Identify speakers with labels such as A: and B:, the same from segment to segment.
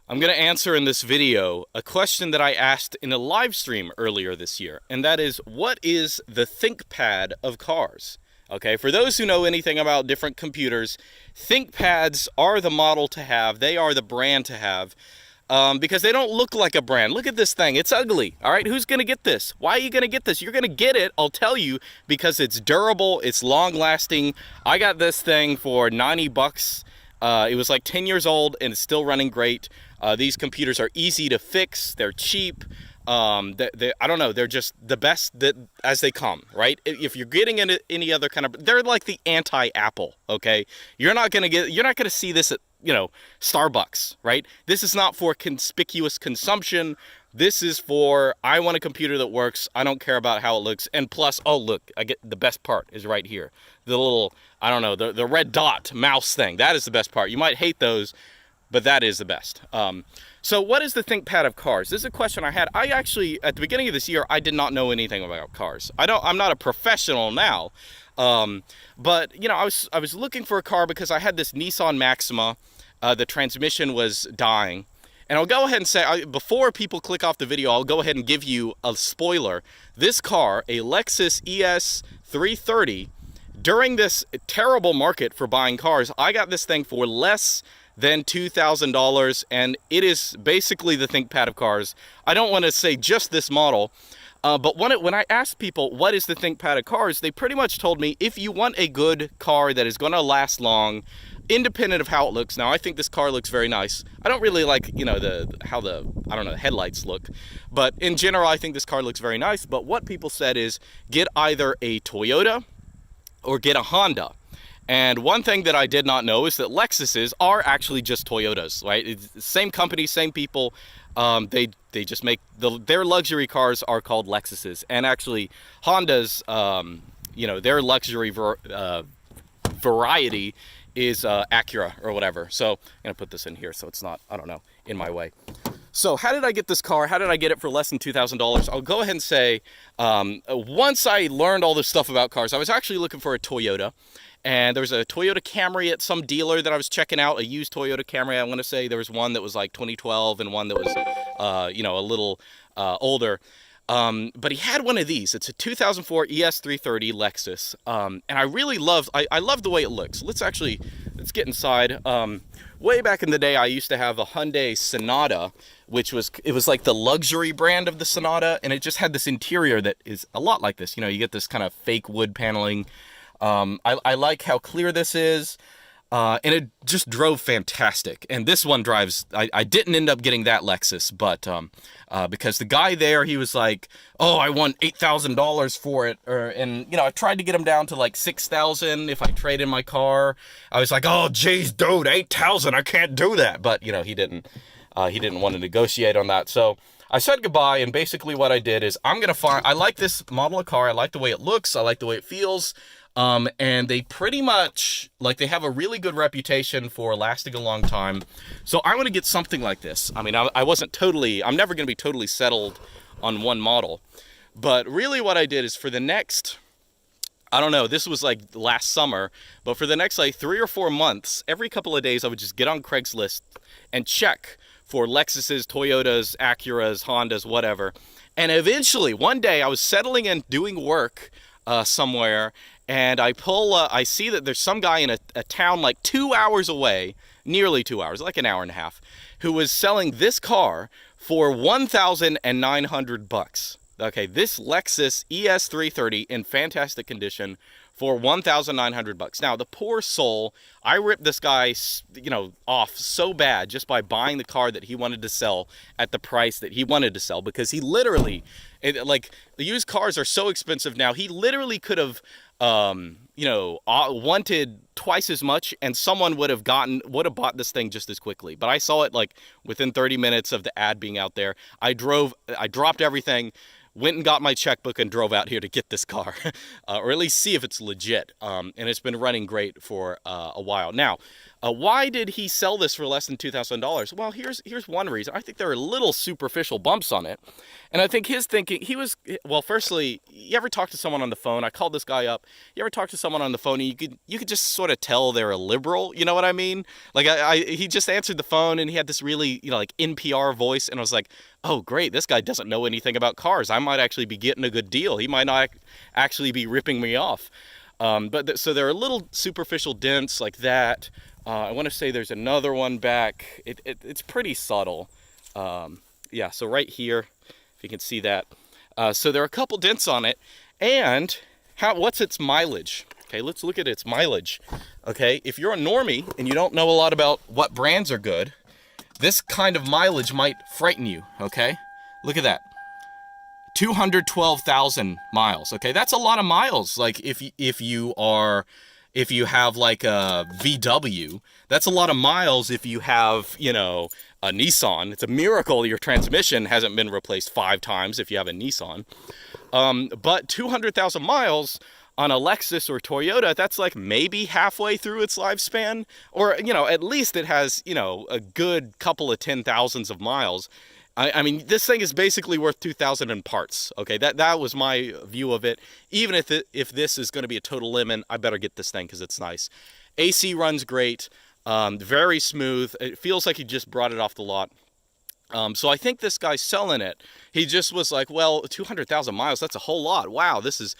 A: I'm going to answer in this video a question that I asked in a live stream earlier this year, and that is, what is the ThinkPad of cars? Okay, for those who know anything about different computers, ThinkPads are the model to have. They are the brand to have because they don't look like a brand. Look at this thing. It's ugly. All right, who's going to get this? Why are you going to get this? You're going to get it, I'll tell you, because it's durable, it's long-lasting. I got this thing for 90 bucks. It was like 10 years old and it's still running great. These computers are easy to fix. They're cheap. I don't know. They're just the best that as they come, right? If you're getting into any other kind of, they're like the anti-Apple. Okay, you're not gonna see this at Starbucks, right? This is not for conspicuous consumption. This is for, I want a computer that works. I don't care about how it looks. And plus, oh look, I get the best part is right here. The little, I don't know, the red dot mouse thing. That is the best part. You might hate those, but that is the best. So what is the ThinkPad of cars? This is a question I had. I actually, at the beginning of this year, I did not know anything about cars. I'm not a professional now. But I was looking for a car because I had this Nissan Maxima. The transmission was dying. And I'll go ahead and say, before people click off the video, I'll go ahead and give you a spoiler. This car, a Lexus ES 330, during this terrible market for buying cars, I got this thing for less than $2,000, and it is basically the ThinkPad of cars. I don't want to say just this model, but when I asked people what is the ThinkPad of cars, they pretty much told me, if you want a good car that is going to last long, independent of how it looks. Now, I think this car looks very nice. I don't really like, the headlights look. But in general, I think this car looks very nice. But what people said is, get either a Toyota or get a Honda. And one thing that I did not know is that Lexuses are actually just Toyotas, right? It's the same company, same people. They just make, their luxury cars are called Lexuses. And actually, Honda's, their luxury variety is Acura or whatever. So I'm gonna put this in here so it's not, in my way. So how did I get this car? How did I get it for less than $2,000? I'll go ahead and say, once I learned all this stuff about cars, I was actually looking for a Toyota. And there was a Toyota Camry at some dealer that I was checking out, a used Toyota Camry. I want to say there was one that was like 2012 and one that was, a little older. But he had one of these. It's a 2004 ES330 Lexus. And I really love the way it looks. Let's get inside. Way back in the day, I used to have a Hyundai Sonata, it was like the luxury brand of the Sonata. And it just had this interior that is a lot like this. You get this kind of fake wood paneling. I like how clear this is. And it just drove fantastic. And this one drives, I didn't end up getting that Lexus, but, because the guy there, he was like, oh, I want $8,000 for it. I tried to get him down to like $6,000 if I trade in my car. I was like, oh, geez, dude, $8,000, I can't do that. But, he didn't want to negotiate on that. So I said goodbye. And basically what I did is I like this model of car. I like the way it looks. I like the way it feels. And they pretty much, they have a really good reputation for lasting a long time. So I want to get something like this. I'm never going to be totally settled on one model. But really what I did is for the next, this was like last summer, but for the next 3 or 4 months, every couple of days I would just get on Craigslist and check for Lexuses, Toyotas, Acuras, Hondas, whatever. And eventually, one day I was settling in doing work somewhere, and I see that there's some guy in a town like 2 hours away, nearly 2 hours, like an hour and a half, who was selling this car for $1,900. Okay, this Lexus ES330 in fantastic condition for $1,900. Now, the poor soul, I ripped this guy, off so bad just by buying the car that he wanted to sell at the price that he wanted to sell, because he literally, the used cars are so expensive now, he literally could have, wanted twice as much, and someone would have bought this thing just as quickly. But I saw it within 30 minutes of the ad being out there. I dropped everything, went and got my checkbook and drove out here to get this car, or at least see if it's legit. And it's been running great for a while. Now, Why did he sell this for less than $2,000? Well, here's one reason. I think there are little superficial bumps on it. And I think his thinking, well, firstly, you ever talk to someone on the phone? I called this guy up. You ever talk to someone on the phone and you could just sort of tell they're a liberal, you know what I mean? Like he just answered the phone and he had this really, like NPR voice, and I was like, oh great, this guy doesn't know anything about cars. I might actually be getting a good deal. He might not actually be ripping me off. So there are little superficial dents like that. I want to say there's another one back. It's pretty subtle. Yeah, so right here, if you can see that. So there are a couple dents on it. And what's its mileage? Okay, let's look at its mileage. Okay, if you're a normie and you don't know a lot about what brands are good, this kind of mileage might frighten you, okay? Look at that. 212,000 miles. Okay, that's a lot of miles. Like if you have like a VW, that's a lot of miles. If you have, a Nissan, it's a miracle your transmission hasn't been replaced 5 times if you have a Nissan. But 200,000 miles on a Lexus or Toyota, that's like maybe halfway through its lifespan, or at least it has a good couple of 10,000s of miles. I mean, this thing is basically worth 2,000 in parts. Okay, that was my view of it. Even if this is going to be a total lemon, I better get this thing because it's nice. AC runs great, very smooth. It feels like he just brought it off the lot. So I think this guy's selling it. He just was like, well, 200,000 miles, that's a whole lot. Wow, this is...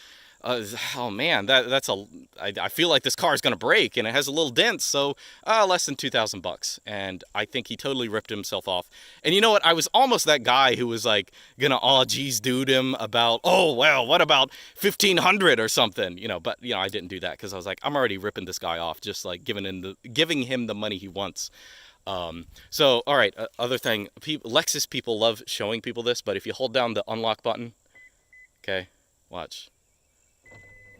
A: oh man, I feel like this car is gonna break, and it has a little dent, so less than $2,000. And I think he totally ripped himself off. And you know what? I was almost that guy who was like gonna geez dude him about, oh well, what about 1,500 or something, But I didn't do that because I was like, I'm already ripping this guy off, just like giving him the money he wants. So all right, other thing, Lexus people love showing people this, but if you hold down the unlock button, okay, watch.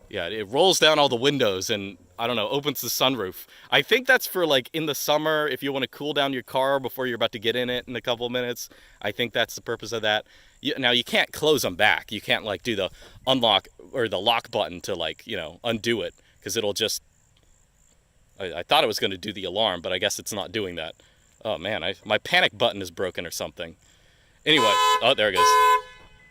A: Yeah, it rolls down all the windows and, I don't know, opens the sunroof. I think that's for, like, in the summer, if you want to cool down your car before you're about to get in it in a couple of minutes. I think that's the purpose of that. Now, you can't close them back. You can't, like, do the unlock or the lock button to, like, undo it. Because it'll just... I thought it was going to do the alarm, but I guess it's not doing that. Oh, man, my panic button is broken or something. Anyway, oh, there it goes.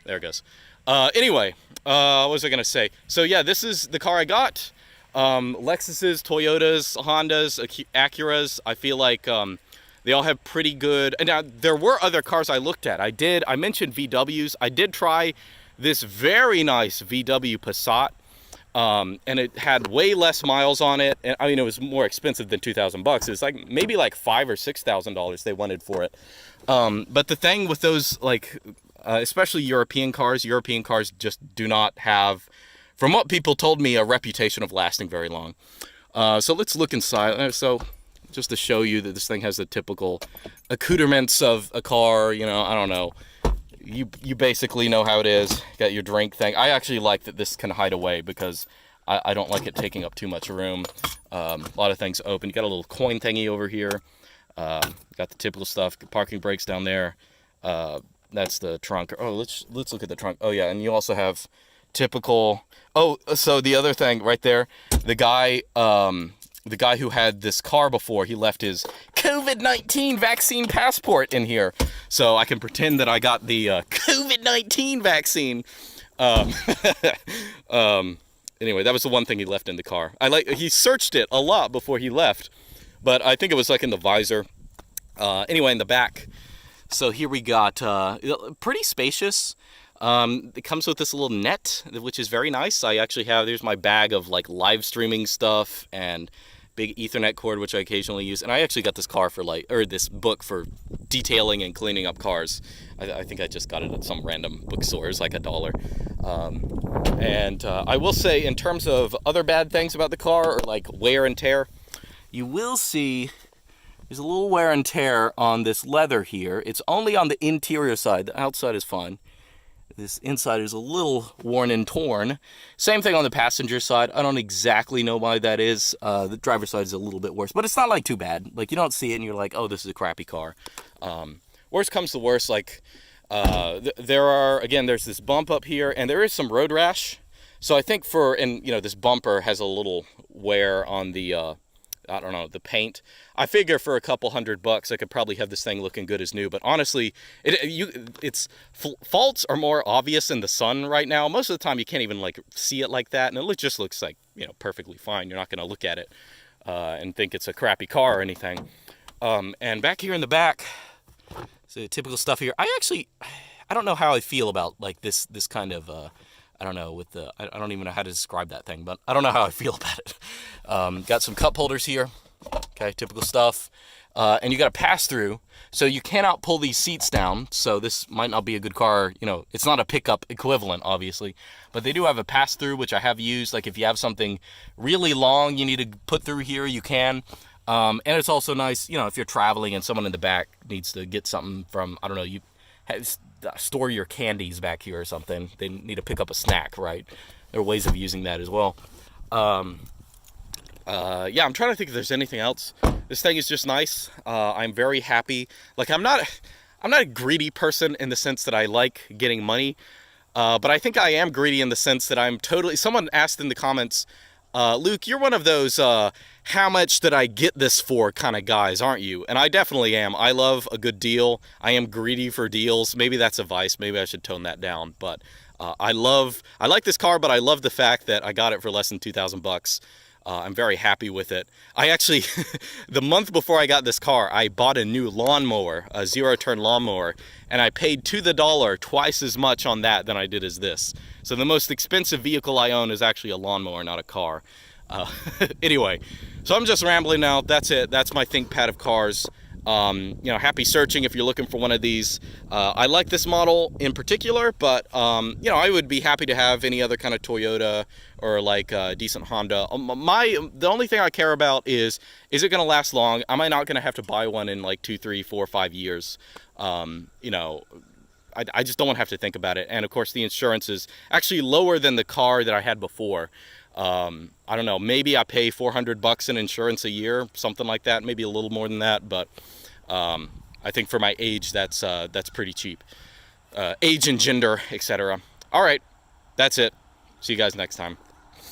A: There it goes. Anyway, what was I going to say? So yeah, this is the car I got. Lexuses, Toyotas, Hondas, Acuras. I feel like they all have pretty good... And now, there were other cars I looked at. I mentioned VWs. I did try this very nice VW Passat. And it had way less miles on it. And I mean, it was more expensive than $2,000. It was like maybe like $5,000 or $6,000 they wanted for it. But the thing with those, like... especially European cars just do not have, from what people told me, a reputation of lasting very long. So let's look inside. So just to show you that this thing has the typical accoutrements of a car, I don't know. You basically know how it is. Got your drink thing. I actually like that this can hide away because I don't like it taking up too much room. A lot of things open. You got a little coin thingy over here. Got the typical stuff. Parking brakes down there. That's the trunk. Oh, let's look at the trunk. Oh yeah, and you also have typical. Oh, so the other thing right there, the guy who had this car before, he left his COVID-19 vaccine passport in here, so I can pretend that I got the COVID-19 vaccine. Anyway, that was the one thing he left in the car. He searched it a lot before he left, but I think it was like in the visor. Anyway, in the back. So here we got pretty spacious. It comes with this little net, which is very nice. I actually there's my bag of like live streaming stuff and big Ethernet cord, which I occasionally use. And I actually got this this book for detailing and cleaning up cars. I think I just got it at some random bookstore. It's like $1. And I will say, in terms of other bad things about the car, or like wear and tear, you will see... There's a little wear and tear on this leather here. It's only on the interior side. The outside is fine. This inside is a little worn and torn. Same thing on the passenger side. I don't exactly know why that is. The driver's side is a little bit worse, but it's not like too bad. Like, you don't see it and you're like, oh, this is a crappy car. Worst comes to worst, like there's this bump up here, and there is some road rash. So I think this bumper has a little wear on the I don't know, the paint. I figure for a couple $100 I could probably have this thing looking good as new. But honestly, its faults are more obvious in the sun right now. Most of the time you can't even like see it like that, and it just looks like, you know, perfectly fine. You're not going to look at it and think it's a crappy car or anything. And back here in the back, so typical stuff here. I don't know how I feel about like this kind of I don't know, with the I don't even know how to describe that thing, but I don't know how I feel about it. Got some cup holders here. Okay, typical stuff. And you got a pass through, so you cannot pull these seats down. So this might not be a good car. You know, it's not a pickup equivalent, obviously, but they do have a pass through, which I have used. Like if you have something really long you need to put through here, you can. And it's also nice, you know, if you're traveling and someone in the back needs to get something from, I don't know, you store your candies back here or something. They need to pick up a snack, right? There are ways of using that as well. Yeah, I'm trying to think if there's anything else. This thing is just nice. I'm very happy. Like I'm not a greedy person in the sense that I like getting money. But I think I am greedy in the sense that I'm totally, someone asked in the comments, Luke, you're one of those, how much did I get this for kind of guys, aren't you? And I definitely am. I love a good deal. I am greedy for deals. Maybe that's a vice. Maybe I should tone that down. But I like this car, but I love the fact that I got it for less than $2,000. I'm very happy with it. I actually, the month before I got this car, I bought a new lawnmower, a zero-turn lawnmower, and I paid to the dollar twice as much on that than I did as this. So the most expensive vehicle I own is actually a lawnmower, not a car. Anyway, so I'm just rambling now. That's it. That's my ThinkPad of cars. You know, happy searching if you're looking for one of these. I like this model in particular, but you know, I would be happy to have any other kind of Toyota or like a decent Honda. The only thing I care about is it going to last long? Am I not going to have to buy one in like 2, 3, 4, 5 years? You know, I just don't want to have to think about it. And of course, the insurance is actually lower than the car that I had before. I don't know, maybe I pay $400 in insurance a year, something like that, maybe a little more than that, but I think for my age, that's pretty cheap. Age and gender, etc. All right, that's it. See you guys next time.